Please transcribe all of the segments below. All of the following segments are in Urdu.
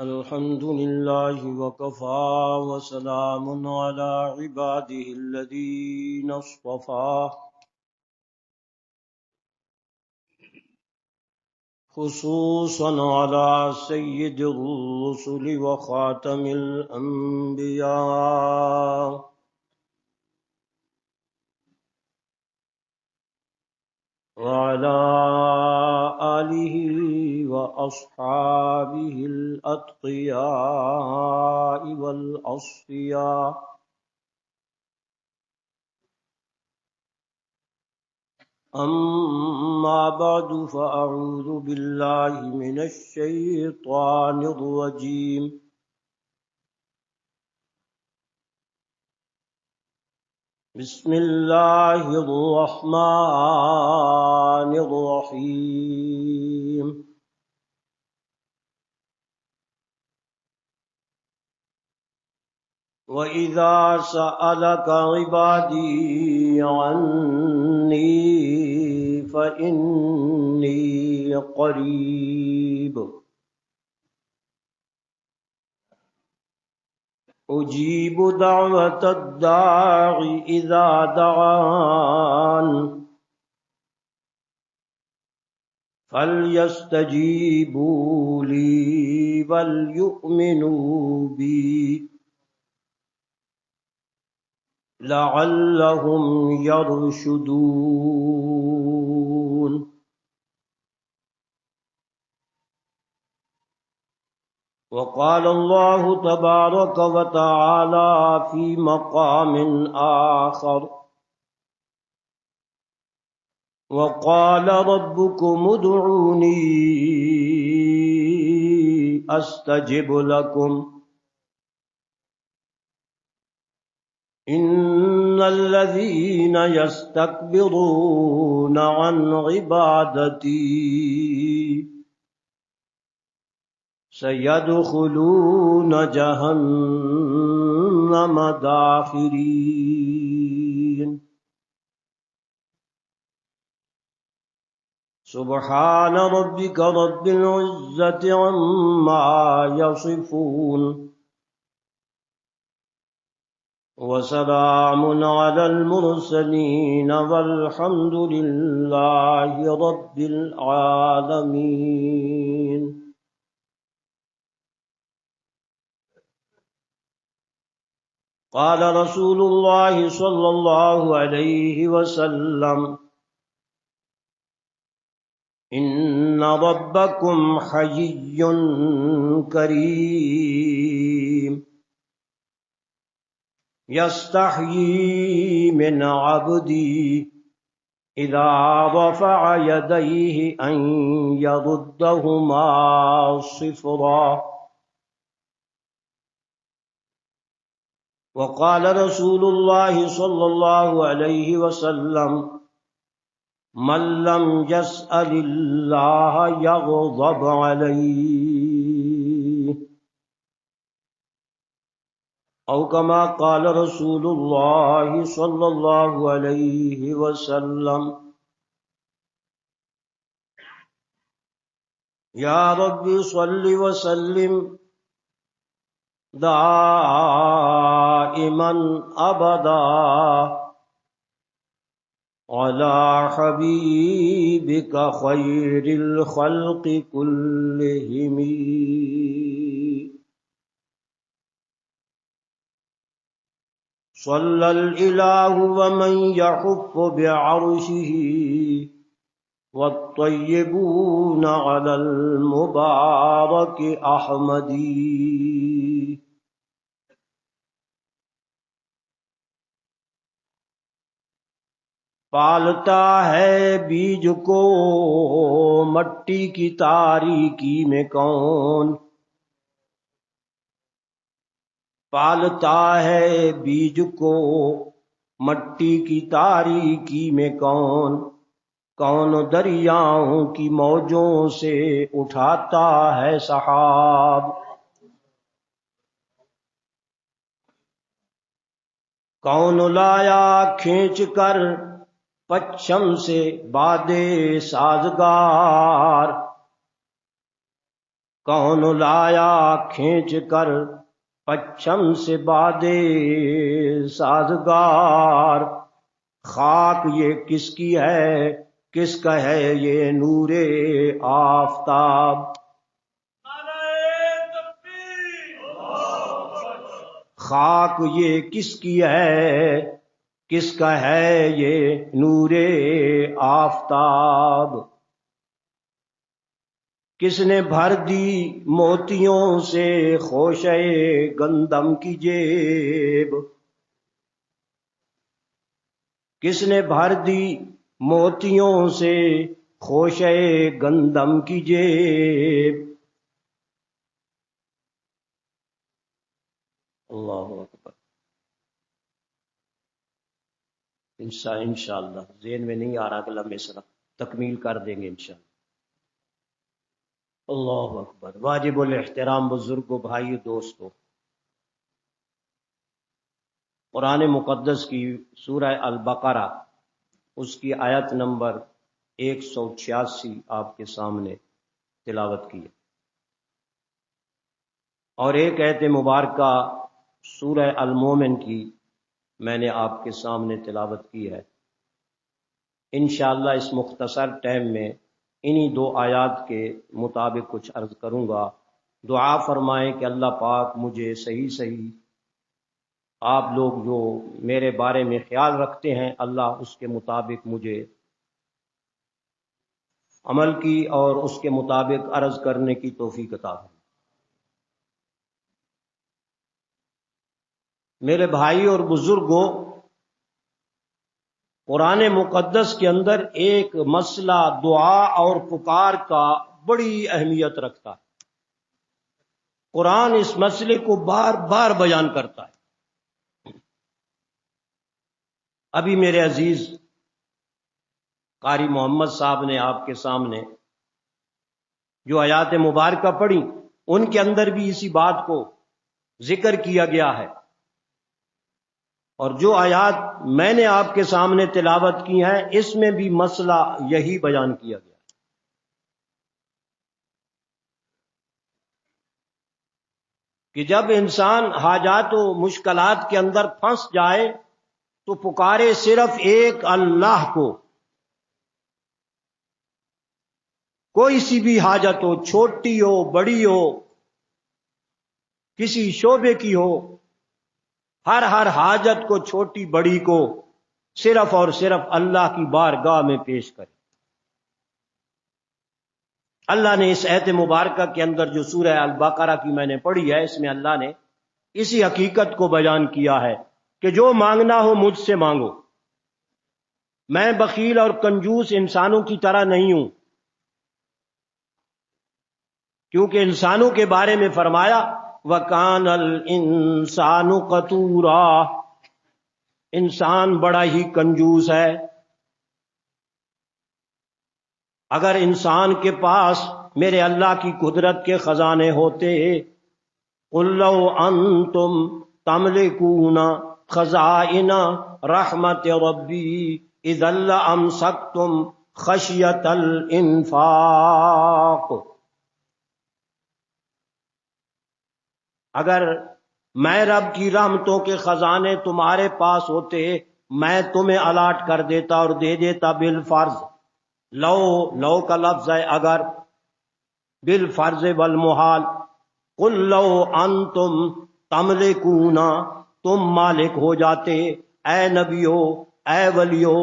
الحمد لله وكفى وسلام على عباده الذين اصطفى خصوصا على سيد الرسل وخاتم الأنبياء وعلى آله وأصحابه الأتقياء والأصفياء أما بعد فأعوذ بالله من الشيطان الرجيم بسم الله الرحمن الرحيم وَإِذَا سَأَلَكَ عِبَادِي عَنِّي فَإِنِّي قَرِيبٌ أُجِيبُ دَعْوَةَ الدَّاعِ إِذَا دَعَانِ فَلْيَسْتَجِيبُوا لِي وَلْيُؤْمِنُوا بِي لعلهم يرشدون وقال الله تبارك وتعالى في مقام آخر وقال ربكم ادعوني أستجب لكم إن الذين يستكبرون عن عبادتي سيدخلون جهنم داخرين سبحان ربك رب العزة عما يصفون وسلام على المرسلين والحمد لله رب العالمين قال رسول الله صلى الله عليه وسلم إن ربكم حيي كريم يستحيي من عبدي إذا رفع يديه أن يردهما صفرا وقال رسول الله صلى الله عليه وسلم من لم يسأل الله يغضب عليه أو كما قال رسول الله صلى الله عليه وسلم يا رب صل وسلم دائما أبدا على حبيبك خير الخلق كلهم صلى الإله ومن يحف بعرشه والطيبون على المبارك أحمدي پالتا ہے بیج کو مٹی کی تاریکی میں کون پالتا ہے بیج کو مٹی کی تاریکی میں کون کون دریاؤں کی موجوں سے اٹھاتا ہے سحاب کون لایا کھینچ کر پچھم سے بادے سازگار کون لایا کھینچ کر پچھم سے بادے سازگار، خاک یہ کس کی ہے، کس کا ہے یہ نور آفتاب، خاک یہ کس کی ہے، کس کا ہے یہ نور آفتاب، کس نے بھر دی موتیوں سے خوشے گندم کی جیب، کس نے بھر دی موتیوں سے خوشے گندم کی جیب۔ اللہ اکبر۔ انشاءاللہ ذہن میں نہیں آ رہا اگلا مصرع، تکمیل کر دیں گے انشاءاللہ۔ اللہ اکبر۔ واجب الاحترام بزرگوں، بھائی، دوستوں، قرآن مقدس کی سورہ البقرہ، اس کی آیت نمبر 186 آپ کے سامنے تلاوت کی ہے، اور ایک آیت مبارکہ سورہ المومن کی میں نے آپ کے سامنے تلاوت کی ہے۔ انشاءاللہ اس مختصر ٹائم میں انہی دو آیات کے مطابق کچھ عرض کروں گا۔ دعا فرمائیں کہ اللہ پاک مجھے صحیح آپ لوگ جو میرے بارے میں خیال رکھتے ہیں، اللہ اس کے مطابق مجھے عمل کی اور اس کے مطابق عرض کرنے کی توفیق عطا فرمائے۔ میرے بھائی اور بزرگوں، قرآن مقدس کے اندر ایک مسئلہ دعا اور پکار کا بڑی اہمیت رکھتا ہے۔ قرآن اس مسئلے کو بار بار بیان کرتا ہے۔ ابھی میرے عزیز قاری محمد صاحب نے آپ کے سامنے جو آیات مبارکہ پڑھی، ان کے اندر بھی اسی بات کو ذکر کیا گیا ہے، اور جو آیات میں نے آپ کے سامنے تلاوت کی ہیں اس میں بھی مسئلہ یہی بیان کیا گیا ہے کہ جب انسان حاجات و مشکلات کے اندر پھنس جائے تو پکارے صرف ایک اللہ کو۔ کوئی سی بھی حاجت ہو، چھوٹی ہو بڑی ہو، کسی شعبے کی ہو، ہر حاجت کو، چھوٹی بڑی کو، صرف اور صرف اللہ کی بارگاہ میں پیش کرے۔ اللہ نے اس آیت مبارکہ کے اندر جو سورہ البقرہ کی میں نے پڑھی ہے، اس میں اللہ نے اسی حقیقت کو بیان کیا ہے کہ جو مانگنا ہو مجھ سے مانگو، میں بخیل اور کنجوس انسانوں کی طرح نہیں ہوں، کیونکہ انسانوں کے بارے میں فرمایا وَكَانَ الْإِنسَانُ قَتُورًا، انسان بڑا ہی کنجوس ہے۔ اگر انسان کے پاس میرے اللہ کی قدرت کے خزانے ہوتے، قُل لَّوْ أَنتُمْ تَمْلِكُونَ خَزَائِنَ رَحْمَتِ رَبِّي إِذًا لَّأَمْسَكْتُمْ خَشْيَةَ الْإِنفَاقِ، اگر میں رب کی رحمتوں کے خزانے تمہارے پاس ہوتے، میں تمہیں الاٹ کر دیتا اور دے دیتا بالفرض۔ لو کا لفظ ہے اگر، بالفرض والمحال۔ قل لو انتم تملکون، تم مالک ہو جاتے، اے نبیو، اے ولیو،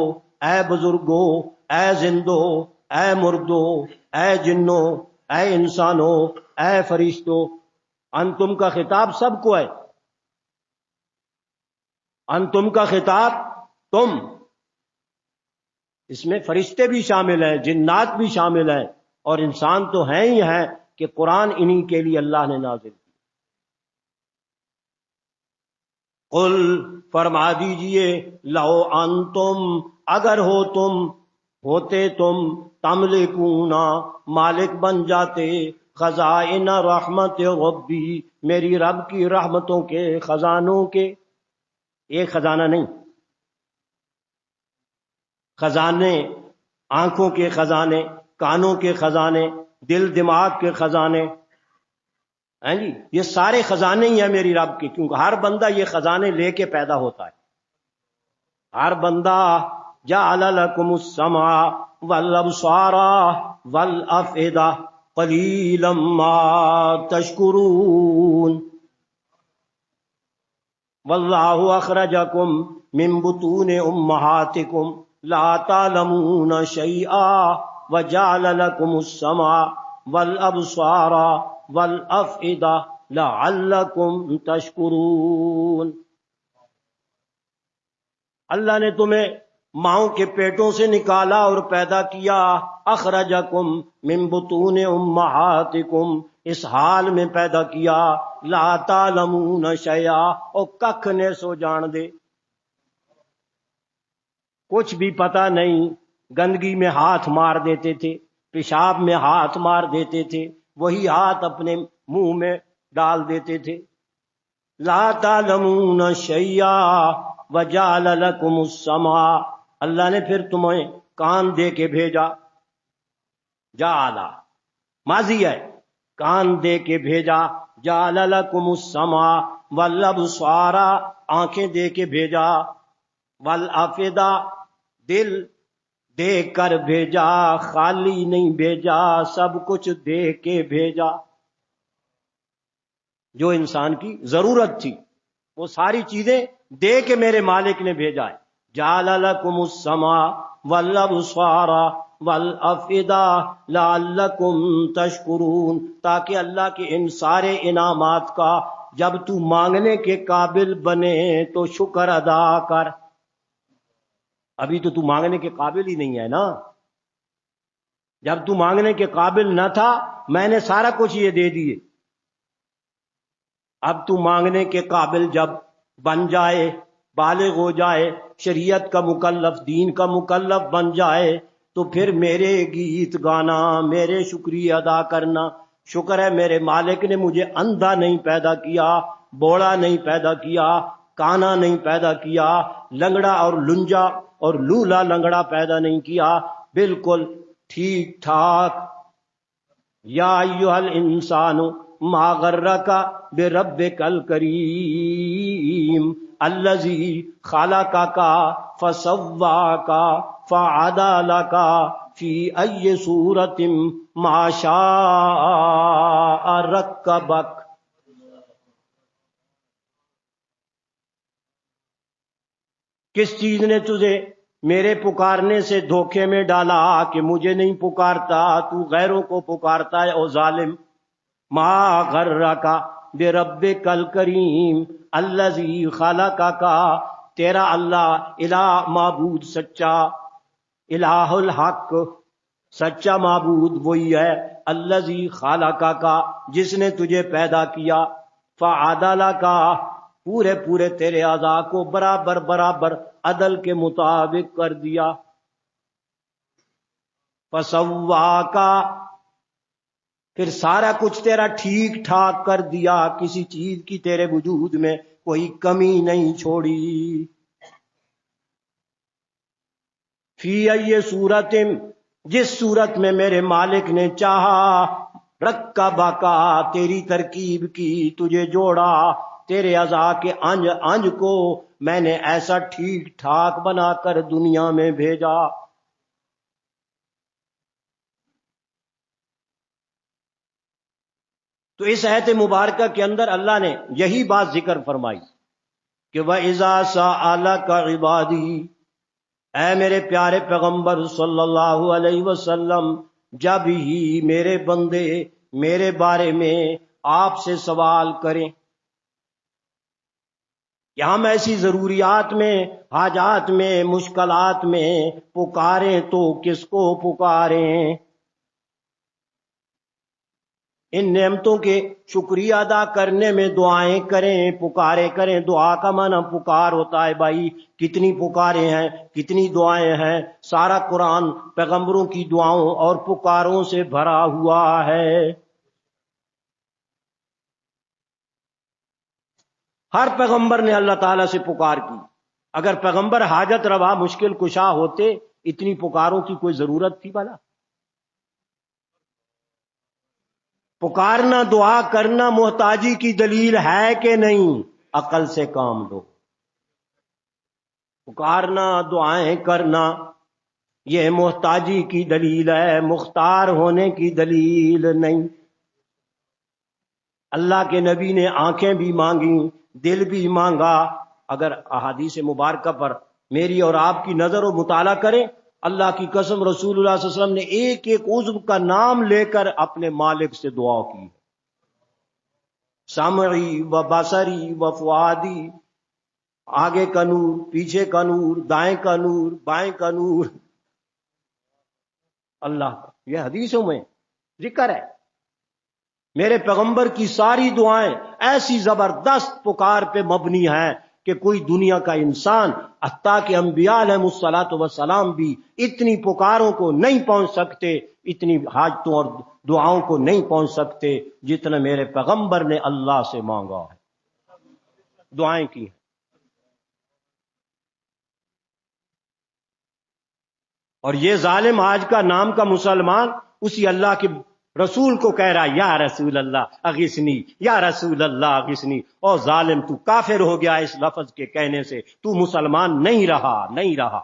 اے بزرگو، اے زندو، اے مردو، اے جنو، اے انسانو، اے فرشتو۔ انتم کا خطاب سب کو ہے، انتم کا خطاب تم، اس میں فرشتے بھی شامل ہیں، جنات بھی شامل ہیں، اور انسان تو ہیں ہی ہیں کہ قرآن انہی کے لیے اللہ نے نازل کیا۔ قل فرما دیجئے، لو انتم اگر ہو تم، ہوتے تم، تملکون مالک بن جاتے، خزائن رحمت ربی میری رب کی رحمتوں کے خزانوں کے، ایک خزانہ نہیں، خزانے، آنکھوں کے خزانے، کانوں کے خزانے، دل دماغ کے خزانے، ہیں جی، یہ سارے خزانے ہی ہیں میری رب کے، کیونکہ ہر بندہ یہ خزانے لے کے پیدا ہوتا ہے. ہر بندہ جعل لکم السمع والابصار والافئدہ قلیلا ما تشکرون. واللہ اخرجکم من بطون امہاتکم لا تعلمون شیئا وجعل لکم السمع والابصار والافئدہ لعلکم تشکرون. اللہ نے تمہیں ماؤں کے پیٹوں سے نکالا اور پیدا کیا. اخرجکم من بطون امہاتکم، اس حال میں پیدا کیا لا تعلمون شیئا، اور ککھ نے سو جان دے، کچھ بھی پتہ نہیں. گندگی میں ہاتھ مار دیتے تھے، پیشاب میں ہاتھ مار دیتے تھے، وہی ہاتھ اپنے منہ میں ڈال دیتے تھے. لا تعلمون شیئا وجعل لکم السمع، اللہ نے پھر تمہیں کان دے کے بھیجا. جعل ماضی ہے، کان دے کے بھیجا. جعل لکم السمع والابصار، آنکھیں دے کے بھیجا. والافئدہ، دل دے کر بھیجا، خالی نہیں بھیجا، سب کچھ دے کے بھیجا. جو انسان کی ضرورت تھی وہ ساری چیزیں دے کے میرے مالک نے بھیجا ہے. جعل لکم السمع والابصار والافئدہ لعلکم تشکرون، تاکہ اللہ کے ان سارے انعامات کا جب تو مانگنے کے قابل بنے تو شکر ادا کر. ابھی تو مانگنے کے قابل ہی نہیں ہے نا. جب تو مانگنے کے قابل نہ تھا میں نے سارا کچھ یہ دے دیے. اب تو مانگنے کے قابل جب بن جائے، بالغ ہو جائے، شریعت کا مکلف، دین کا مکلف بن جائے، تو پھر میرے گیت گانا، میرے شکریہ ادا کرنا. شکر ہے میرے مالک نے مجھے اندھا نہیں پیدا کیا، بوڑا نہیں پیدا کیا، کانا نہیں پیدا کیا، لنگڑا اور لنجا اور لولا لنگڑا پیدا نہیں کیا، بالکل ٹھیک ٹھاک. یا ایھا الانسان ما غرک بربک الکریم الذی خلقک فسواک فعدلک فی ای صورت ما شاء رکبک. کس چیز نے تجھے میرے پکارنے سے دھوکے میں ڈالا کہ مجھے نہیں پکارتا، تو غیروں کو پکارتا ہے؟ او ظالم. ما غرک بربک الکریم الذی خلقک، تیرا اللہ الہ معبود سچا، الہ الحق سچا معبود وہی ہے، الذی خلقک جس نے تجھے پیدا کیا، فعدلک پورے پورے تیرے اعضاء کو برابر برابر عدل کے مطابق کر دیا. فسواک پھر سارا کچھ تیرا ٹھیک ٹھاک کر دیا، کسی چیز کی تیرے وجود میں کوئی کمی نہیں چھوڑی. فی ای صورت، جس صورت میں میرے مالک نے چاہا، رکبک تیری ترکیب کی، تجھے جوڑا، تیرے اعضاء کے انج انج کو میں نے ایسا ٹھیک ٹھاک بنا کر دنیا میں بھیجا. تو اس آیت مبارکہ کے اندر اللہ نے یہی بات ذکر فرمائی کہ وَإِذَا سَأَلَكَ عِبَادِي، اے میرے پیارے پیغمبر صلی اللہ علیہ وسلم، جب ہی میرے بندے میرے بارے میں آپ سے سوال کریں، کہ ہم ایسی ضروریات میں، حاجات میں، مشکلات میں پکاریں تو کس کو پکاریں؟ ان نعمتوں کے شکریہ ادا کرنے میں دعائیں کریں، پکارے کریں. دعا کا معنی پکار ہوتا ہے. بھائی کتنی پکاریں ہیں، کتنی دعائیں ہیں. سارا قرآن پیغمبروں کی دعاؤں اور پکاروں سے بھرا ہوا ہے. ہر پیغمبر نے اللہ تعالیٰ سے پکار کی. اگر پیغمبر حاجت روا مشکل کشا ہوتے، اتنی پکاروں کی کوئی ضرورت تھی بھلا؟ پکارنا دعا کرنا محتاجی کی دلیل ہے کہ نہیں؟ عقل سے کام لو. پکارنا دعائیں کرنا یہ محتاجی کی دلیل ہے، مختار ہونے کی دلیل نہیں. اللہ کے نبی نے آنکھیں بھی مانگی، دل بھی مانگا. اگر احادیث مبارکہ پر میری اور آپ کی نظر و مطالعہ کریں، اللہ کی قسم رسول اللہ صلی اللہ علیہ وسلم نے ایک ایک عضو کا نام لے کر اپنے مالک سے دعا کی. سمعی و بصری و فؤادی، آگے کا نور، پیچھے کا نور، دائیں کا نور، بائیں کا نور. اللہ کا یہ حدیثوں میں ذکر ہے. میرے پیغمبر کی ساری دعائیں ایسی زبردست پکار پہ مبنی ہیں کہ کوئی دنیا کا انسان حتیٰ کہ انبیاء علیہ الصلوۃ والسلام بھی اتنی پکاروں کو نہیں پہنچ سکتے، اتنی حاجتوں اور دعاؤں کو نہیں پہنچ سکتے جتنا میرے پیغمبر نے اللہ سے مانگا ہے، دعائیں کی ہیں. اور یہ ظالم آج کا نام کا مسلمان اسی اللہ کے رسول کو کہہ رہا یا رسول اللہ اغثنی، یا رسول اللہ اغثنی. اور ظالم تو کافر ہو گیا اس لفظ کے کہنے سے، تو مسلمان نہیں رہا.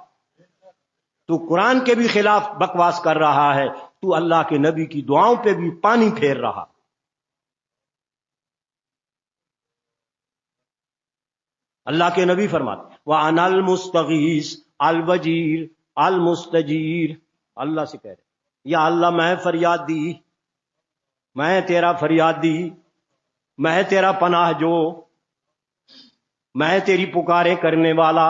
تو قرآن کے بھی خلاف بکواس کر رہا ہے، تو اللہ کے نبی کی دعاؤں پہ بھی پانی پھیر رہا. اللہ کے نبی فرماتے وَأَنَا الْمُسْتَغِيثُ الْوَجِيرُ الْمُسْتَجِيرُ. اللہ سے کہہ رہے یا اللہ میں فریادی، میں تیرا فریادی، میں تیرا پناہ جو، میں تیری پکارے کرنے والا،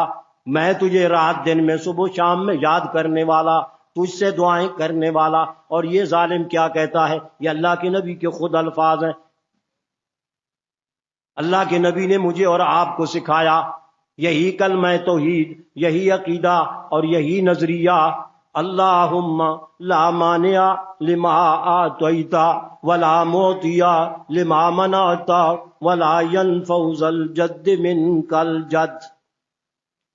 میں تجھے رات دن میں صبح شام میں یاد کرنے والا، تجھ سے دعائیں کرنے والا. اور یہ ظالم کیا کہتا ہے؟ یہ اللہ کے نبی کے خود الفاظ ہیں. اللہ کے نبی نے مجھے اور آپ کو سکھایا یہی کلمہ توحید، یہی عقیدہ اور یہی نظریہ. اللہم لا مانع لما آتیت ولا معطی لما منعت ولا ينفع ذا الجد منک الجد.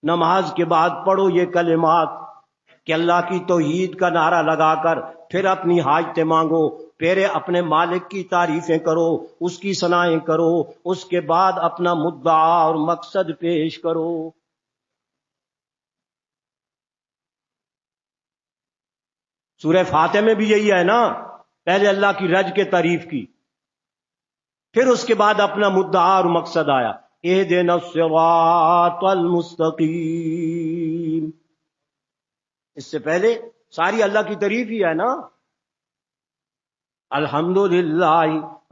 نماز کے بعد پڑھو یہ کلمات کہ اللہ کی توحید کا نعرہ لگا کر پھر اپنی حاجتیں مانگو، پھر اپنے مالک کی تعریفیں کرو، اس کی ثنائیں کرو، اس کے بعد اپنا مدعا اور مقصد پیش کرو. سورہ فاتح میں بھی یہی ہے نا، پہلے اللہ کی رج کے تعریف کی، پھر اس کے بعد اپنا مدعا اور مقصد آیا اہدنا الصراط المستقیم. اس سے پہلے ساری اللہ کی تعریف ہی ہے نا. الحمدللہ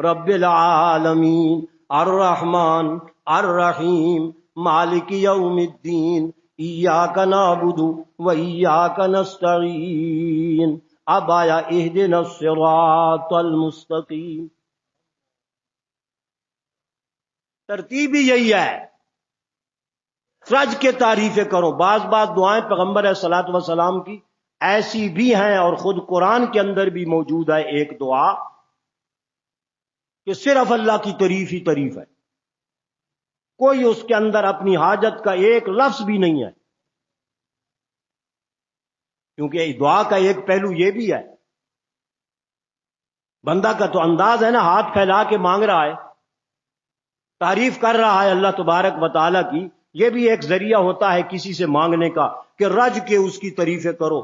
رب العالمین الرحمن الرحیم مالک یوم الدین ایاک نعبد و ایاک نستعین. اب آیا اہدنا الصراط المستقیم. ترتیب ہی یہی ہے، رج کے تعریفیں کرو. بعض دعائیں پیغمبر علیہ الصلوۃ والسلام کی ایسی بھی ہیں اور خود قرآن کے اندر بھی موجود ہے ایک دعا کہ صرف اللہ کی تعریف ہی تعریف ہے، کوئی اس کے اندر اپنی حاجت کا ایک لفظ بھی نہیں ہے. کیونکہ دعا کا ایک پہلو یہ بھی ہے، بندہ کا تو انداز ہے نا، ہاتھ پھیلا کے مانگ رہا ہے، تعریف کر رہا ہے اللہ تبارک و تعالیٰ کی. یہ بھی ایک ذریعہ ہوتا ہے کسی سے مانگنے کا کہ رج کے اس کی تعریفیں کرو.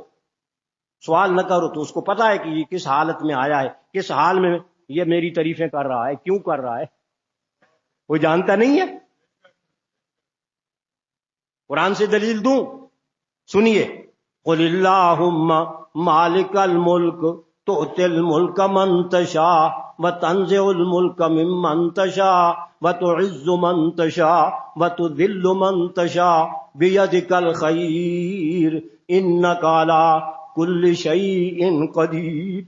سوال نہ کرو تو اس کو پتا ہے کہ یہ کس حالت میں آیا ہے، کس حال میں یہ میری تعریفیں کر رہا ہے، کیوں کر رہا ہے، وہ جانتا نہیں ہے. قرآن سے دلیل دوں، سنیے قل اللہم مالک الملک تؤتی الملک من تشاء وتنزع الملک ممن تشاء وتعز من تشاء وتذل من تشاء بیدک الخیر انک علی کل شیء قدیر.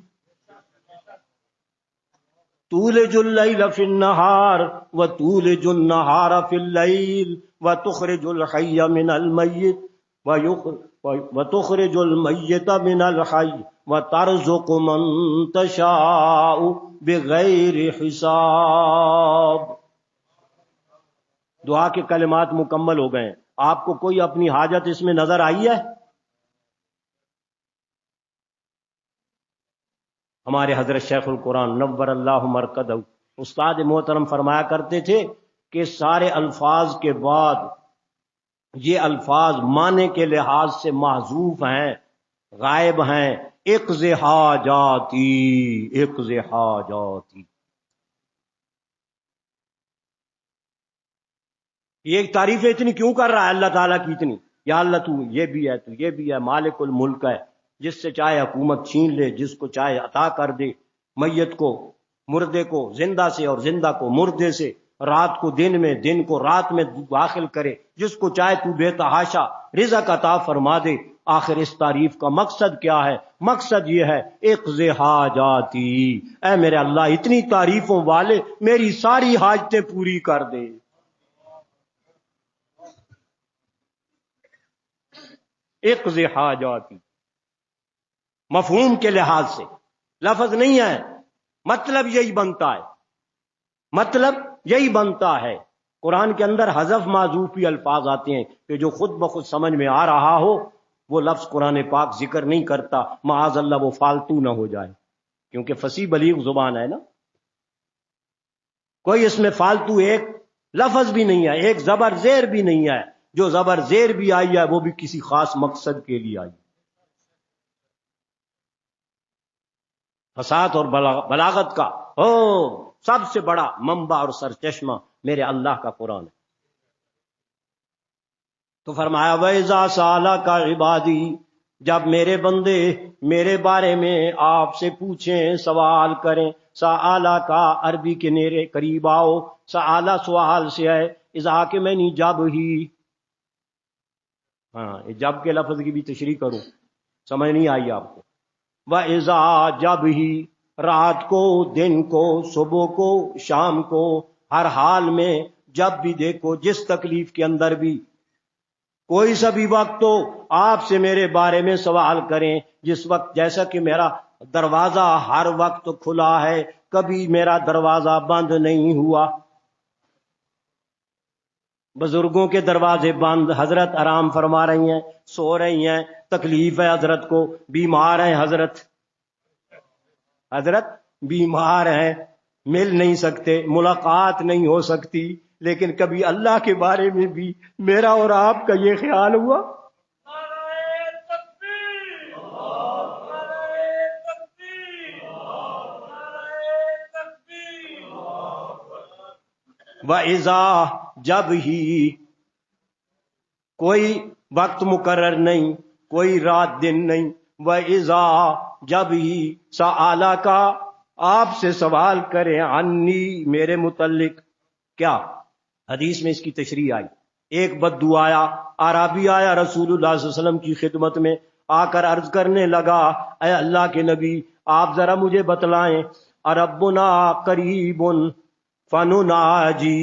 تولج اللیل فی النہار وتولج النہار فی اللیل وتخرج الحی من المیت وتخرج المیت من الحی وترزق من تشاء بغیر حساب. دعا کے کلمات مکمل ہو گئے. آپ کو کوئی اپنی حاجت اس میں نظر آئی ہے؟ ہمارے حضرت شیخ القرآن نور اللہ مرکزہ استاد محترم فرمایا کرتے تھے کہ سارے الفاظ کے بعد یہ الفاظ معنی کے لحاظ سے محذوف ہیں، غائب ہیں۔ اقض حاجاتی، اقض حاجاتی، یہ تعریفیں اتنی کیوں کر رہا ہے اللہ تعالیٰ کی اتنی؟ یا اللہ تو یہ بھی ہے، تو یہ بھی ہے، مالک الملک ہے، جس سے چاہے حکومت چھین لے، جس کو چاہے عطا کر دے، میت کو مردے کو زندہ سے اور زندہ کو مردے سے، رات کو دن میں، دن کو رات میں داخل کرے، جس کو چاہے تو بے تحاشا رزق عطا فرما دے۔ آخر اس تعریف کا مقصد کیا ہے؟ مقصد یہ ہے اقض حاجاتی، اے میرے اللہ اتنی تعریفوں والے میری ساری حاجتیں پوری کر دے۔ اقض حاجاتی مفہوم کے لحاظ سے لفظ نہیں ہے، مطلب یہی بنتا ہے، مطلب یہی بنتا ہے۔ قرآن کے اندر حذف معذوفی الفاظ آتے ہیں کہ جو خود بخود سمجھ میں آ رہا ہو وہ لفظ قرآن پاک ذکر نہیں کرتا، معاذ اللہ وہ فالتو نہ ہو جائے، کیونکہ فصیح بلیغ زبان ہے نا، کوئی اس میں فالتو ایک لفظ بھی نہیں ہے، ایک زبر زیر بھی نہیں ہے، جو زبر زیر بھی آئی ہے وہ بھی کسی خاص مقصد کے لیے آئی۔ فصاحت اور بلاغت کا سب سے بڑا منبع اور سرچشمہ میرے اللہ کا قرآن ہے۔ تو فرمایا وَإِذَا سَأَلَكَ عِبَادِي، جب میرے بندے میرے بارے میں آپ سے پوچھیں، سوال کریں۔ سَأَلَ کا عربی کے نیرے قریب آؤ، سَأَلَ سوال سے ہے، اذا کہ میں نہیں جب ہی، ہاں جب کے لفظ کی بھی تشریح کروں، سمجھ نہیں آئی آپ کو؟ وَإِذَا جب ہی، رات کو، دن کو، صبح کو، شام کو، ہر حال میں، جب بھی دیکھو، جس تکلیف کے اندر بھی، کوئی سا بھی وقت ہو، آپ سے میرے بارے میں سوال کریں۔ جس وقت جیسا کہ میرا دروازہ ہر وقت کھلا ہے، کبھی میرا دروازہ بند نہیں ہوا۔ بزرگوں کے دروازے بند، حضرت آرام فرما رہی ہیں، سو رہی ہیں، تکلیف ہے حضرت کو، بیمار ہیں حضرت بیمار ہیں، مل نہیں سکتے، ملاقات نہیں ہو سکتی، لیکن کبھی اللہ کے بارے میں بھی میرا اور آپ کا یہ خیال ہوا؟ وَإِذَا جب ہی، کوئی وقت مقرر نہیں، کوئی رات دن نہیں، وَإِذَا جب ہی، سَأَلَ کا آپ سے سوال کریں، عنی میرے متعلق، کیا حدیث میں اس کی تشریح آئی۔ ایک بدو آیا، عربی آیا رسول اللہ صلی اللہ علیہ وسلم کی خدمت میں، آ کر عرض کرنے لگا، اے اللہ کے نبی آپ ذرا مجھے بتلائیں، ربنا قریب فنناجی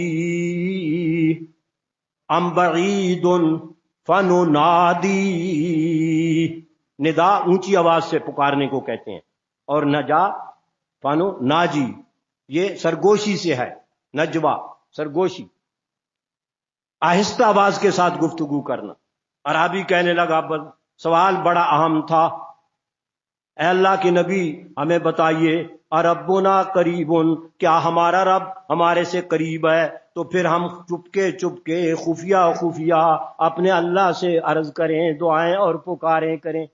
ام بعید فننادی۔ ندا اونچی آواز سے پکارنے کو کہتے ہیں، اور نجا فنناجی یہ سرگوشی سے ہے، نجوا سرگوشی، آہستہ آواز کے ساتھ گفتگو کرنا۔ عربی کہنے لگا، سوال بڑا اہم تھا، اے اللہ کے نبی ہمیں بتائیے، ربنا قریبن، کیا ہمارا رب ہمارے سے قریب ہے؟ تو پھر ہم چپکے چپکے خفیہ خفیہ اپنے اللہ سے عرض کریں، دعائیں اور پکاریں کریں۔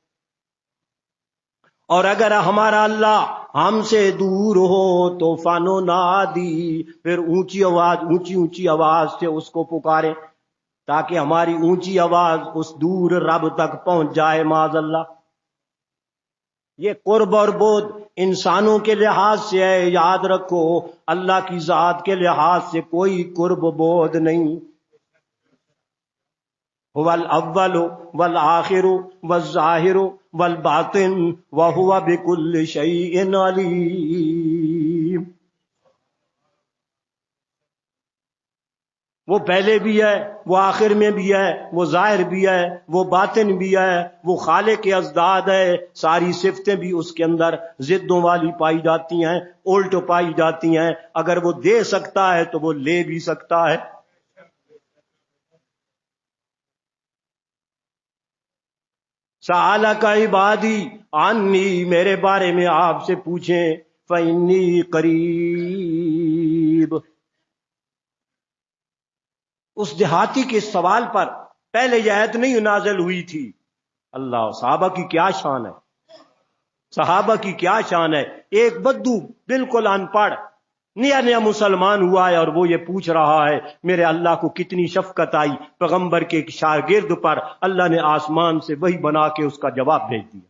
اور اگر ہمارا اللہ ہم سے دور ہو تو فننادی، پھر اونچی اونچی آواز سے اس کو پکاریں، تاکہ ہماری اونچی آواز اس دور رب تک پہنچ جائے، معاذ اللہ۔ یہ قرب اور بود انسانوں کے لحاظ سے ہے، یاد رکھو، اللہ کی ذات کے لحاظ سے کوئی قرب بود نہیں۔ هو الاول والآخر والظاہر والباطن وهو بكل شيء علیم۔ وہ پہلے بھی ہے، وہ آخر میں بھی ہے، وہ ظاہر بھی ہے، وہ باطن بھی ہے، وہ خالق ازداد ہے۔ ساری صفتیں بھی اس کے اندر ضدوں والی پائی جاتی ہیں، الٹ پائی جاتی ہیں۔ اگر وہ دے سکتا ہے تو وہ لے بھی سکتا ہے۔ سألک عبادی عنی، میرے بارے میں آپ سے پوچھیں، فإنی قریب۔ اس دیہاتی کے سوال پر پہلے یہ آیت نہیں نازل ہوئی تھی۔ اللہ، صحابہ کی کیا شان ہے، صحابہ کی کیا شان ہے۔ ایک بدو بالکل ان پڑھ نیا نیا مسلمان ہوا ہے اور وہ یہ پوچھ رہا ہے میرے اللہ کو کتنی شفقت آئی پیغمبر کے ایک شاگرد پر، اللہ نے آسمان سے وہی بنا کے اس کا جواب بھیج دیا۔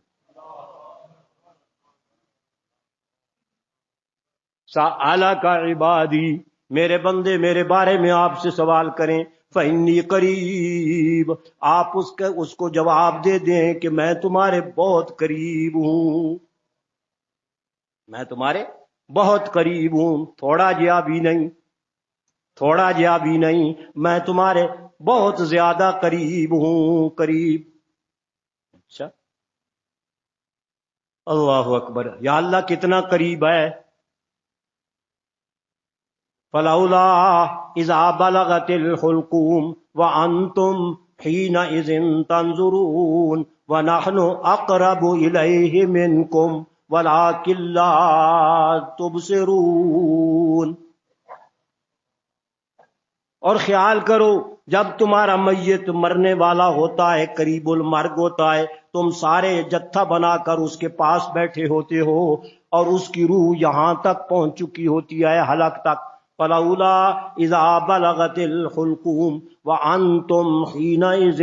سألک عبادی، میرے بندے میرے بارے میں آپ سے سوال کریں، فإنی قریب، آپ اس کو جواب دے دیں کہ میں تمہارے بہت قریب ہوں، میں تمہارے بہت قریب ہوں، تھوڑا جہا بھی نہیں، تھوڑا جہا بھی نہیں، میں تمہارے بہت زیادہ قریب ہوں، قریب۔ اچھا، اللہ اکبر، یا اللہ کتنا قریب ہے۔ فلولا اذا بلغت الحلقوم وانتم حينئذ تنظرون ونحن اقرب اليه منكم ولكن لا تبصرون۔ اور خیال کرو جب تمہارا میت مرنے والا ہوتا ہے، قریب المرگ ہوتا ہے، تم سارے جتھا بنا کر اس کے پاس بیٹھے ہوتے ہو اور اس کی روح یہاں تک پہنچ چکی ہوتی ہے، حلق تک۔ فلولا اذا بلغت الحلقوم وانتم حينئذ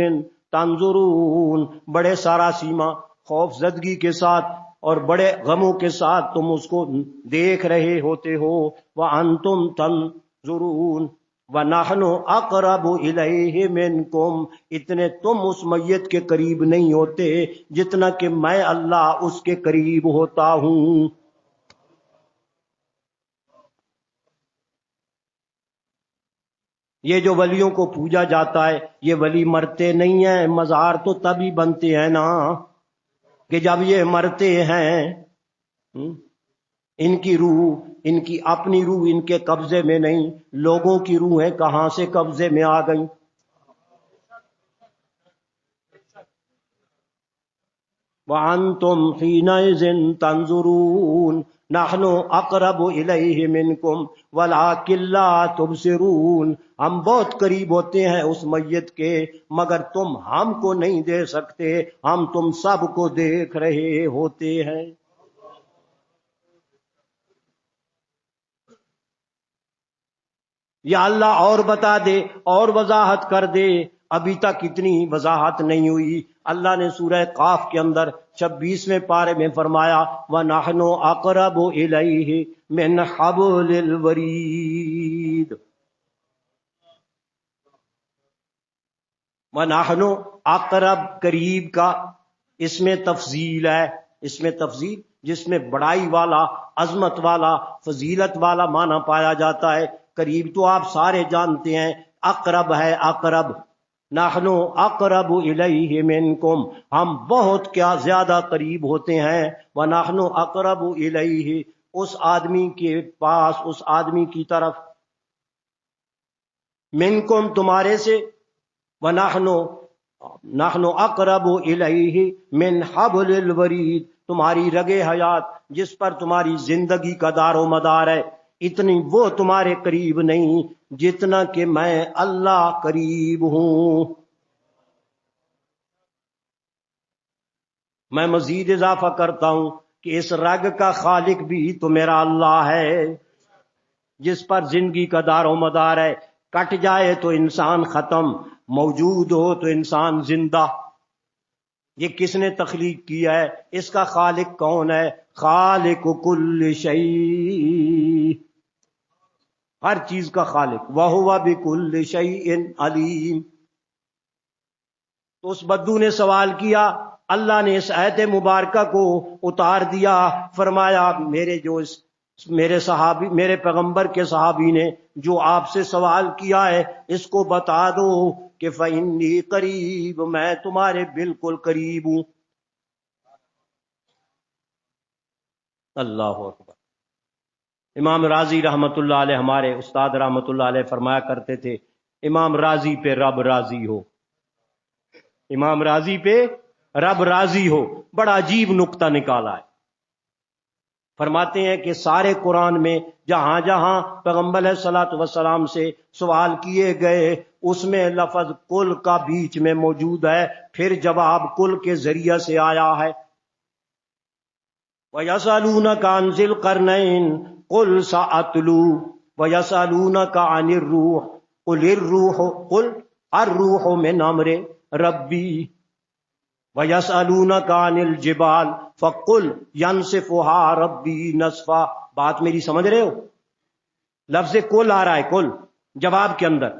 تنظرون، بڑے سارا سیما خوف زدگی کے ساتھ اور بڑے غموں کے ساتھ تم اس کو دیکھ رہے ہوتے ہو، وانتم تنظرون وَنَحْنُ أَقْرَبُ إِلَيْهِ مِنْكُمْ، اتنے تم اس میت کے قریب نہیں ہوتے جتنا کہ میں اللہ اس کے قریب ہوتا ہوں۔ یہ جو ولیوں کو پوجا جاتا ہے، یہ ولی مرتے نہیں ہیں، مزار تو تبھی بنتے ہیں نا کہ جب یہ مرتے ہیں۔ ان کی روح، ان کی اپنی روح ان کے قبضے میں نہیں، لوگوں کی روحیں کہاں سے قبضے میں آ گئیں۔ وَأَنْتُمْ حِينَئِذٍ تَنْظُرُونَ نَحْنُ أَقْرَبُ إِلَيْهِ مِنْكُمْ وَلَكِنْ لَا تُبْصِرُونَ، ہم بہت قریب ہوتے ہیں اس میت کے مگر تم ہم کو نہیں دیکھ سکتے، ہم تم سب کو دیکھ رہے ہوتے ہیں۔ یا اللہ اور بتا دے اور وضاحت کر دے، ابھی تک اتنی وضاحت نہیں ہوئی۔ اللہ نے سورہ قاف کے اندر 26ویں پارے میں فرمایا وَنَحْنُ أَقْرَبُ إِلَيْهِ مِنْ حَبْلِ الْوَرِيدِ۔ وَنَحْنُ أَقْرَب، قریب کا اس میں تفضیل ہے، اس میں تفضیل جس میں بڑائی والا، عظمت والا، فضیلت والا معنی پایا جاتا ہے۔ قریب تو آپ سارے جانتے ہیں، اقرب ہے، اقرب، نحنو اقرب الیہ منکم، ہم بہت کیا زیادہ قریب ہوتے ہیں، ونحنو اقرب الیہ، اس آدمی کے پاس، اس آدمی کی طرف، منکم تمہارے سے، نحنو اقرب الیہ من حبل الورید، تمہاری رگ حیات جس پر تمہاری زندگی کا دار و مدار ہے، اتنی وہ تمہارے قریب نہیں جتنا کہ میں اللہ قریب ہوں۔ میں مزید اضافہ کرتا ہوں کہ اس رگ کا خالق بھی تو میرا اللہ ہے جس پر زندگی کا دار و مدار ہے، کٹ جائے تو انسان ختم، موجود ہو تو انسان زندہ۔ یہ کس نے تخلیق کیا ہے؟ اس کا خالق کون ہے؟ خالق کل شیء، ہر چیز کا خالق، وَهُوَ بِكُلِّ شَيْءٍ عَلِيمٌ۔ تو اس بدو نے سوال کیا، اللہ نے اس آیت مبارکہ کو اتار دیا، فرمایا میرے صحابی، میرے پیغمبر کے صحابی نے جو آپ سے سوال کیا ہے اس کو بتا دو کہ فَإِنِّي قریب، میں تمہارے بالکل قریب ہوں۔ اللہ اکبر۔ امام راضی رحمت اللہ علیہ، ہمارے استاد رحمت اللہ علیہ فرمایا کرتے تھے امام راضی پہ رب راضی ہو، امام راضی پہ رب راضی ہو. بڑا عجیب نقطہ نکالا ہے. فرماتے ہیں کہ سارے قرآن میں جہاں جہاں پیغمبر علیہ الصلوۃ والسلام سے سوال کیے گئے اس میں لفظ کل کا بیچ میں موجود ہے، پھر جواب کل کے ذریعے سے آیا ہے. وَيَسْأَلُونَكَ عَنْ ذِي الْقَرْنَيْنِ قُلْ سَأَتْلُو وَيَسْأَلُونَكَ عَنِ الرُّوحِ قُلِ الرُّوحُ مِنْ أَمْرِ رَبِّي وَيَسْأَلُونَكَ عَنِ الْجِبَالِ فَقُلْ يَنْسِفُهَا رَبِّي نَسْفًا. بات میری سمجھ رہے ہو؟ لفظ کل آ رہا ہے، کل جواب کے اندر.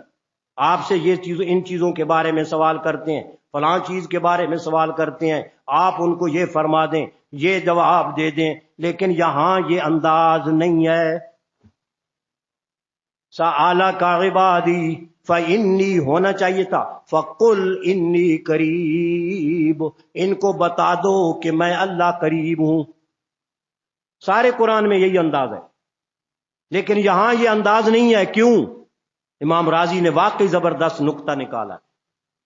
آپ سے یہ چیز، ان چیزوں کے بارے میں سوال کرتے ہیں، فلاں چیز کے بارے میں سوال کرتے ہیں، آپ ان کو یہ فرما دیں، یہ جواب دے دیں. لیکن یہاں یہ انداز نہیں ہے. سَأَلَكَ عِبَادِي فَإِنِّي ہونا چاہیے تھا فَقُلْ إِنِّي قریب. ان کو بتا دو کہ میں اللہ قریب ہوں. سارے قرآن میں یہی انداز ہے، لیکن یہاں یہ انداز نہیں ہے. کیوں؟ امام راضی نے واقعی زبردست نقطہ نکالا.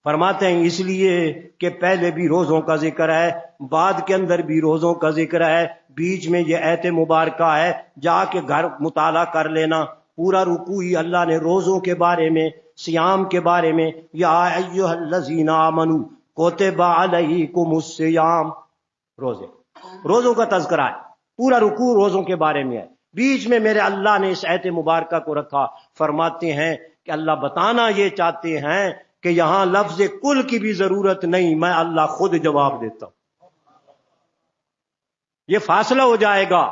فرماتے ہیں اس لیے کہ پہلے بھی روزوں کا ذکر ہے، بعد کے اندر بھی روزوں کا ذکر ہے، بیچ میں یہ ایت مبارکہ ہے، جا کے گھر مطالعہ کر لینا. پورا رکوع ہی اللہ نے روزوں کے بارے میں، صیام کے بارے میں، یا ایھا الذین آمنوا کتب علیکم الصیام، روزوں کا تذکرہ ہے. پورا رکوع روزوں کے بارے میں ہے، بیچ میں میرے اللہ نے اس ایت مبارکہ کو رکھا. فرماتے ہیں کہ اللہ بتانا یہ چاہتے ہیں کہ یہاں لفظ کل کی بھی ضرورت نہیں، میں اللہ خود جواب دیتا ہوں. یہ فاصلہ ہو جائے گا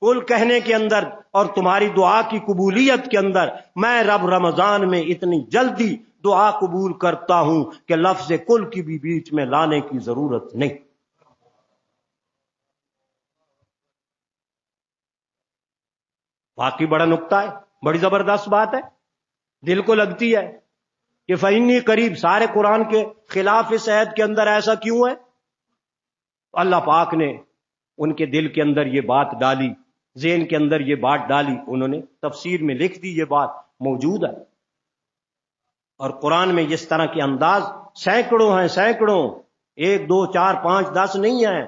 کل کہنے کے اندر اور تمہاری دعا کی قبولیت کے اندر. میں رب رمضان میں اتنی جلدی دعا قبول کرتا ہوں کہ لفظ کل کی بھی بیچ میں لانے کی ضرورت نہیں. واقعی بڑا نقطہ ہے، بڑی زبردست بات ہے، دل کو لگتی ہے کہ فإنی قریب. سارے قرآن کے خلاف اس عہد کے اندر ایسا کیوں ہے؟ اللہ پاک نے ان کے دل کے اندر یہ بات ڈالی، ذہن کے اندر یہ بات ڈالی، انہوں نے تفسیر میں لکھ دی، یہ بات موجود ہے. اور قرآن میں اس طرح کے انداز سینکڑوں ہیں، سینکڑوں، 1 2 4 5 10 نہیں ہیں.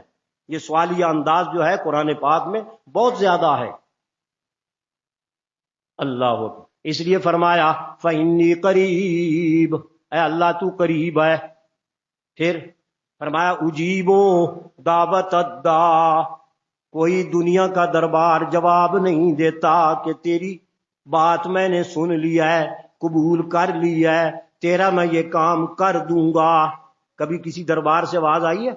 یہ سوالیہ انداز جو ہے قرآن پاک میں بہت زیادہ ہے. اللہ اکبر. اس لیے فرمایا فإنی قریب، اے اللہ تو قریب ہے. پھر فرمایا اجیبو دعوت الداع، کوئی دنیا کا دربار جواب نہیں دیتا کہ تیری بات میں نے سن لیا ہے، قبول کر لیا ہے، تیرا میں یہ کام کر دوں گا. کبھی کسی دربار سے آواز آئی ہے؟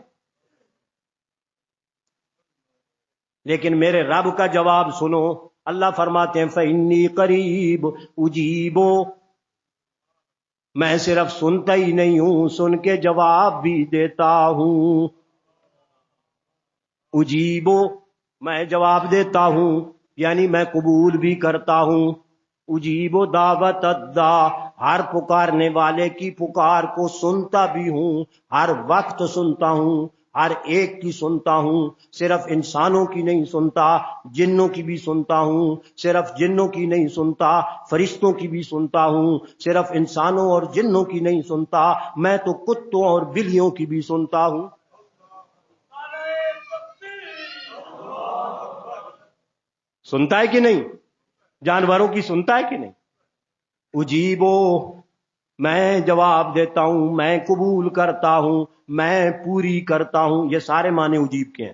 لیکن میرے رب کا جواب سنو. اللہ فرماتے ہیں فإنی قریب اجیبو، میں صرف سنتا ہی نہیں ہوں، سن کے جواب بھی دیتا ہوں. اجیبو، میں جواب دیتا ہوں، یعنی میں قبول بھی کرتا ہوں. اجیبو دعوت الداع، ہر پکارنے والے کی پکار کو سنتا بھی ہوں، ہر وقت سنتا ہوں، ہر ایک کی سنتا ہوں. صرف انسانوں کی نہیں سنتا، جنوں کی بھی سنتا ہوں. صرف جنوں کی نہیں سنتا، فرشتوں کی بھی سنتا ہوں. صرف انسانوں اور جنوں کی نہیں سنتا، میں تو کتوں اور بلیوں کی بھی سنتا ہوں. سنتا ہے کہ نہیں؟ جانوروں کی سنتا ہے کہ نہیں؟ اجیبو، میں جواب دیتا ہوں، میں قبول کرتا ہوں، میں پوری کرتا ہوں. یہ سارے معنی اجیب کے ہیں.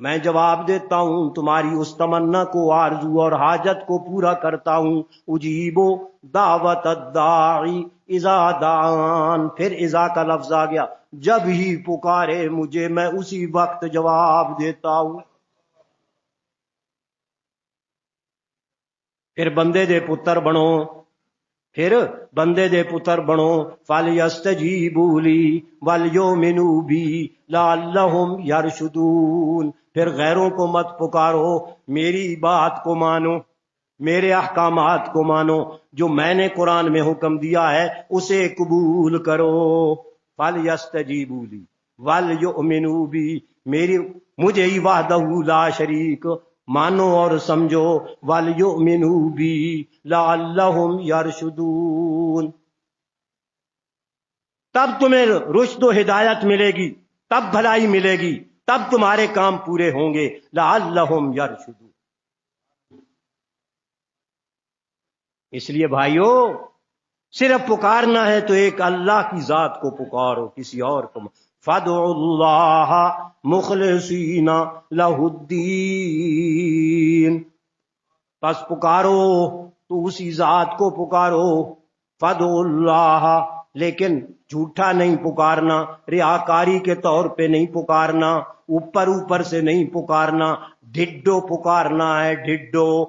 میں جواب دیتا ہوں، تمہاری اس تمنا کو، آرزو اور حاجت کو پورا کرتا ہوں. اجیبو دعوت الداعی اذا دعان، پھر اذا کا لفظ آ گیا، جب ہی پکارے مجھے میں اسی وقت جواب دیتا ہوں. پھر بندے دے پتر بنو، پھر بندے دے پتر بنو. فَلْيَسْتَجِيبُوا لِي وَلْيُؤْمِنُوا بِي لَعَلَّهُمْ يَرْشُدُونَ. پھر غیروں کو مت پکارو، میری بات کو مانو، میرے احکامات کو مانو، جو میں نے قرآن میں حکم دیا ہے اسے قبول کرو. فَلْيَسْتَجِيبُوا لِي وَلْيُؤْمِنُوا بِي، مجھے ہی وحدہ لا شریک مانو اور سمجھو. وَلْيُؤْمِنُوا بِي، 'بھی، 'لَعَلَّهُمْ يَرْشُدُونَ. تب تمہیں رشد و ہدایت ملے گی، تب بھلائی ملے گی، تب تمہارے کام پورے ہوں گے. لعلہم یرشدون. اس لیے بھائیو، صرف پکارنا ہے تو ایک اللہ کی ذات کو پکارو، کسی اور کو. فادعوا اللہ مخلصین لہ الدین. پس پکارو تو اسی ذات کو پکارو. فادعوا اللہ، لیکن جھوٹا نہیں پکارنا، ریاکاری کے طور پہ نہیں پکارنا، اوپر اوپر سے نہیں پکارنا، ڈھڈو پکارنا ہے، ڈھڈو.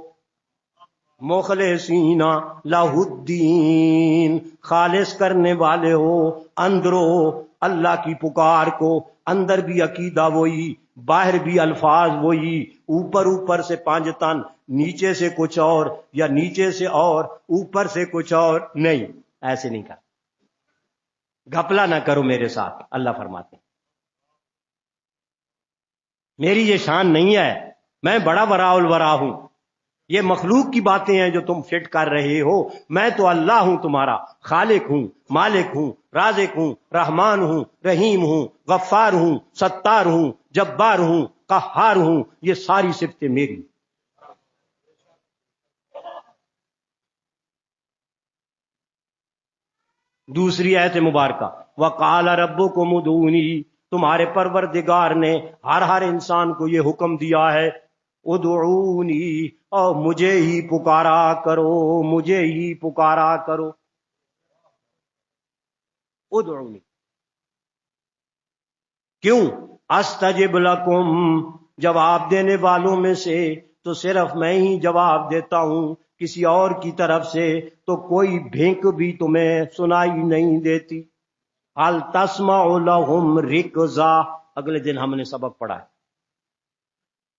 مخلصین لہ الدین، خالص کرنے والے ہو اندرو اللہ کی پکار کو. اندر بھی عقیدہ وہی، باہر بھی الفاظ وہی، اوپر اوپر سے پانچ تن، نیچے سے کچھ اور، یا نیچے سے اور اوپر سے کچھ اور نہیں. ایسے نہیں کر، گھپلا نہ کرو میرے ساتھ. اللہ فرماتے ہیں میری یہ شان نہیں ہے، میں بڑا وراء الورا ہوں. یہ مخلوق کی باتیں ہیں جو تم فٹ کر رہے ہو. میں تو اللہ ہوں، تمہارا خالق ہوں، مالک ہوں، رازق ہوں، رحمان ہوں، رحیم ہوں، غفار ہوں، ستار ہوں، جبار ہوں، قہار ہوں. یہ ساری صفتیں میری. دوسری آیت مبارکہ، وقال ربکم ادعونی، تمہارے پروردگار نے ہر انسان کو یہ حکم دیا ہے، ادعونی، اور مجھے ہی پکارا کرو، مجھے ہی پکارا کرو. ادعونی کیوں؟ استجب لکم، جواب دینے والوں میں سے تو صرف میں ہی جواب دیتا ہوں، کسی اور کی طرف سے تو کوئی بھینک بھی تمہیں سنائی نہیں دیتی. حل تسمع لہم رکزا، اگلے دن ہم نے سبق پڑھا ہے،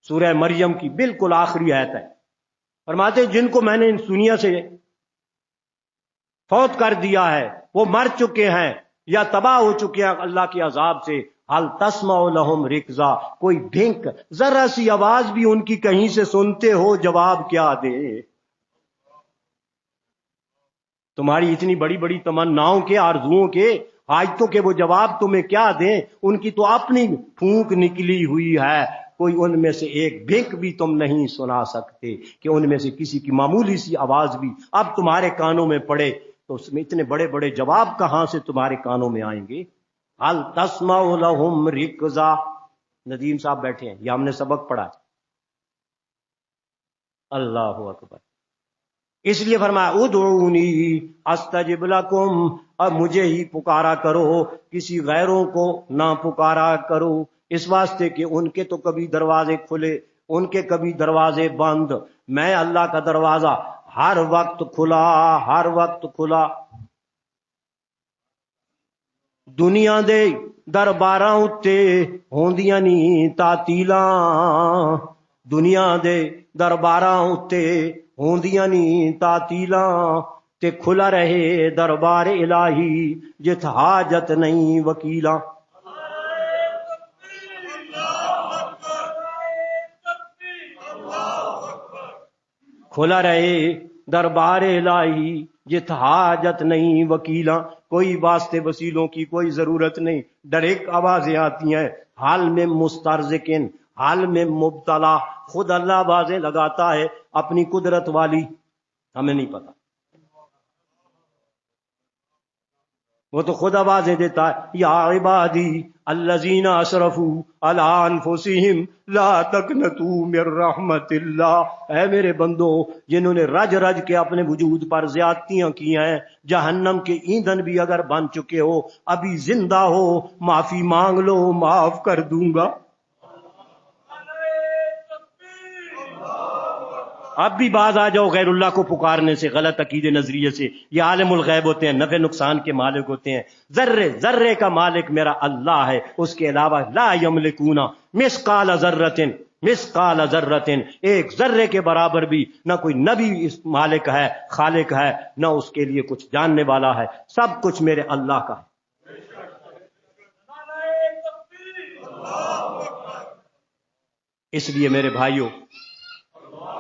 سورہ مریم کی بالکل آخری آیت ہے. فرماتے جن کو میں نے اس دنیا سے فوت کر دیا ہے، وہ مر چکے ہیں یا تباہ ہو چکے ہیں اللہ کے عذاب سے. حل تسمع لہم رکزا، کوئی بھینک، ذرا سی آواز بھی ان کی کہیں سے سنتے ہو، جواب کیا دے؟ تمہاری اتنی بڑی بڑی تمناؤں کے، آرزوؤں کے، حاجتوں کے وہ جواب تمہیں کیا دیں؟ ان کی تو اپنی پھونک نکلی ہوئی ہے، کوئی ان میں سے ایک بھینک بھی تم نہیں سنا سکتے کہ ان میں سے کسی کی معمولی سی آواز بھی اب تمہارے کانوں میں پڑے تو اس میں اتنے بڑے بڑے جواب کہاں سے تمہارے کانوں میں آئیں گے؟ حل تسمع لہم رکزا. ندیم صاحب بیٹھے ہیں، یہ ہم نے سبق پڑھا. اللہ اکبر. اس لیے فرمایا ادعونی استجب لکم، اور مجھے ہی پکارا کرو، کسی غیروں کو نہ پکارا کرو. اس واسطے کہ ان کے تو کبھی دروازے کھلے، ان کے کبھی دروازے بند. میں اللہ کا دروازہ ہر وقت کھلا، ہر وقت کھلا. دنیا دے درباراں اتے ہوندیاں نی تعطیلاں، دنیا دے درباراں اتے ہوندیاں نی تعطیلاں، تے کھلا رہے دربار الہی جت حاجت نہیں وکیلاں. کھلا رہے دربار الہی جت حاجت نہیں وکیلاں. کوئی واسطے وسیلوں کی کوئی ضرورت نہیں. ڈائریکٹ آوازیں آتی ہیں، حال میں مسترزقن، حال میں مبتلا. خود اللہ آوازیں لگاتا ہے اپنی قدرت والی، ہمیں نہیں پتا. وہ تو خود آوازیں دیتا ہے، یا عبادی الذین اسرفوا علی انفسہم لا تقنطوا من رحمت اللہ. اے میرے بندو، جنہوں نے رج رج کے اپنے وجود پر زیادتیاں کی ہیں، جہنم کے ایندھن بھی اگر بن چکے ہو، ابھی زندہ ہو، معافی مانگ لو، معاف کر دوں گا. اب بھی باز آ جاؤ غیر اللہ کو پکارنے سے، غلط عقیدے نظریے سے. یہ عالم الغیب ہوتے ہیں، نفع نقصان کے مالک ہوتے ہیں. ذرے ذرے کا مالک میرا اللہ ہے، اس کے علاوہ لا یملکون مثقال ذرۃ، مثقال ذرۃ، ایک ذرے کے برابر بھی نہ کوئی نبی اس مالک ہے، خالق ہے، نہ اس کے لیے کچھ جاننے والا ہے. سب کچھ میرے اللہ کا ہے. اس لیے میرے بھائیوں،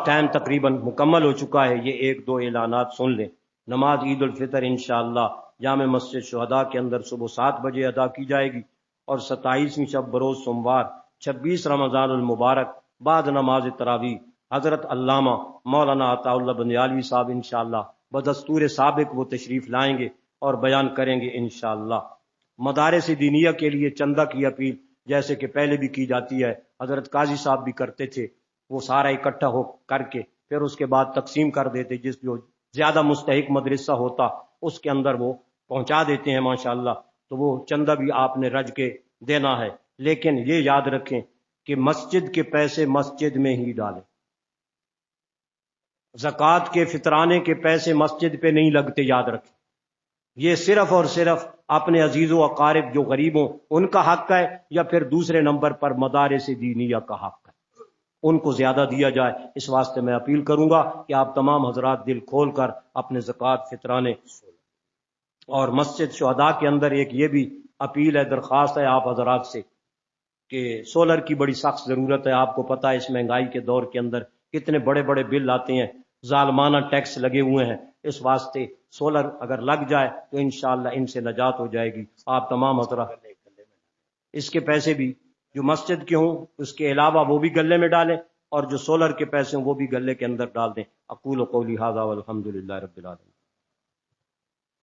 ٹائم تقریباً مکمل ہو چکا ہے. یہ ایک دو اعلانات سن لیں. نماز عید الفطر انشاءاللہ جامع مسجد شہداء کے اندر صبح 7 بجے ادا کی جائے گی، اور 27ویں شب بروز سوموار 26 رمضان المبارک بعد نماز تراویح حضرت علامہ مولانا عطا اللہ بندیالوی صاحب انشاءاللہ بدستور سابق وہ تشریف لائیں گے اور بیان کریں گے انشاءاللہ۔ مدارس دینیہ کے لیے چندہ کی اپیل جیسے کہ پہلے بھی کی جاتی ہے، حضرت قاضی صاحب بھی کرتے تھے، وہ سارا اکٹھا ہو کر کے پھر اس کے بعد تقسیم کر دیتے، جس جو زیادہ مستحق مدرسہ ہوتا اس کے اندر وہ پہنچا دیتے ہیں ماشاءاللہ۔ تو وہ چندہ بھی آپ نے رج کے دینا ہے، لیکن یہ یاد رکھیں کہ مسجد کے پیسے مسجد میں ہی ڈالیں، زکوٰۃ کے فطرانے کے پیسے مسجد پہ نہیں لگتے، یاد رکھیں۔ یہ صرف اور صرف اپنے عزیز و اقارب جو غریب ہوں ان کا حق ہے، یا پھر دوسرے نمبر پر مدارس دینیہ کا حق ہے، ان کو زیادہ دیا جائے۔ اس واسطے میں اپیل کروں گا کہ آپ تمام حضرات دل کھول کر اپنے زکوٰۃ فطرانے، اور مسجد شہداء کے اندر ایک یہ بھی اپیل ہے، درخواست ہے آپ حضرات سے کہ سولر کی بڑی سخت ضرورت ہے۔ آپ کو پتہ ہے اس مہنگائی کے دور کے اندر کتنے بڑے بڑے بل آتے ہیں، ظالمانہ ٹیکس لگے ہوئے ہیں، اس واسطے سولر اگر لگ جائے تو انشاءاللہ ان سے نجات ہو جائے گی۔ آپ تمام حضرات اس کے پیسے بھی جو مسجد کے ہوں اس کے علاوہ وہ بھی گلے میں ڈالیں، اور جو سولر کے پیسے ہوں وہ بھی گلے کے اندر ڈال دیں۔ اقول قولی ھذا والحمد للہ رب العالمین۔